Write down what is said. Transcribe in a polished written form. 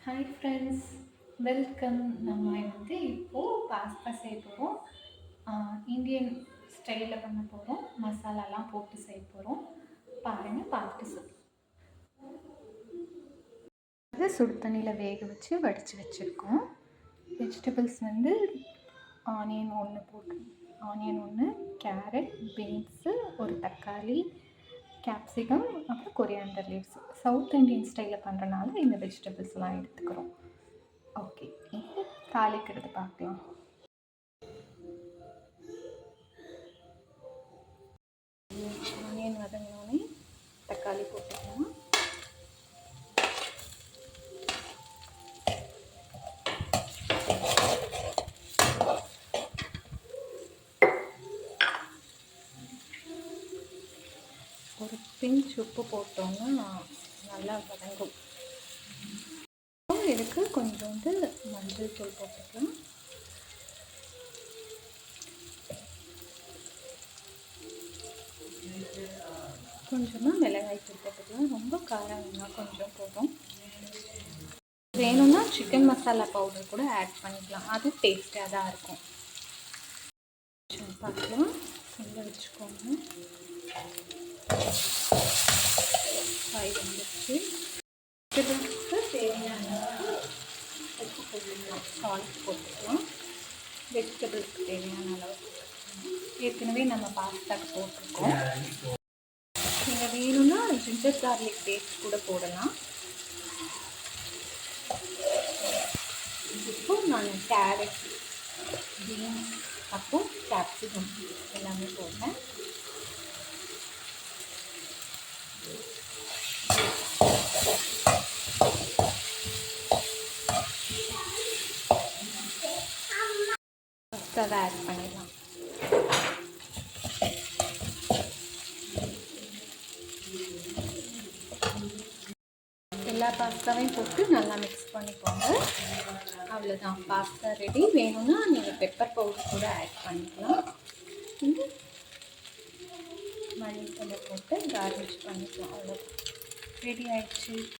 Hi friends, welcome. நம்ம இப்போது pasta செய்ய போகிறோம். இந்தியன் ஸ்டைலில் பண்ண போகிறோம். மசாலாலாம் போட்டு செய்ய போகிறோம். பாருங்கள், பார்த்துட்டு அது சுடு தண்ணியில் வேக வச்சு வடித்து வச்சுருக்கோம். வெஜிடபிள்ஸ் ஆனியன் ஒன்று, கேரட், பீன்ஸு, ஒரு தக்காளி, கேப்சிகம், அப்புறம் கொரியாண்டர் லீவ்ஸ். சவுத் இண்டியன் ஸ்டைலில் பண்ணுறனால இந்த வெஜிடபிள்ஸ்லாம் எடுத்துக்கிறோம். ஓகே, இப்போ தாளிக்கிறது பார்க்கலாம். ஆனியன் வதங்கினோடனே தக்காளி போட்டுக்கலாம். ஒரு பிஞ்ச் உப்பு போட்டோம்னா நல்லா வதங்கும். இதுக்கு கொஞ்சோண்டு மஞ்சள் தூள் போட்டுக்கலாம். கொஞ்சமாக மிளகாய் தூள் போட்டுக்கலாம். ரொம்ப காரம் வேணால் கொஞ்சம் போதும். வேணும்னா சிக்கன் மசாலா பவுடர் கூட ஆட் பண்ணிக்கலாம். அது டேஸ்ட்டாக தான் இருக்கும். பார்க்கலாம், சொல்ல வச்சுக்கோங்க. காய் வந்துடுச்சு. வெஜிடபிள்ஸ்க்கு தேவையான உப்பு போட்டுக்கலாம், சால்ட் போட்டுக்கலாம். வெஜிடபிள்ஸ்க்கு தேவையான அளவு போட்டுக்கலாம். ஏற்கனவே நம்ம பாஸ்தாக்கு போட்டிருக்கோம். நீங்கள் வேணும்னா ஜிஞ்சர் கார்லிக் பேஸ்ட் கூட போடலாம். இப்போ நான் கேரட், பீன்ஸ், அப்புறம் கேப்சிகம் எல்லாமே போட்டேன். அதை ஆட் பண்ணிடலாம். எல்லா பாஸ்தாவையும் போட்டு நல்லா மிக்ஸ் பண்ணிக்கோங்க. அவ்வளோதான், பாஸ்தா ரெடி. வேணும்னா நீங்கள் பெப்பர் பவுடர் கூட ஆட் பண்ணிக்கலாம். மல்லித்தலை போட்டு கார்னிஷ் பண்ணிக்கலாம். அவ்வளோதான், ரெடி ஆயிடுச்சு.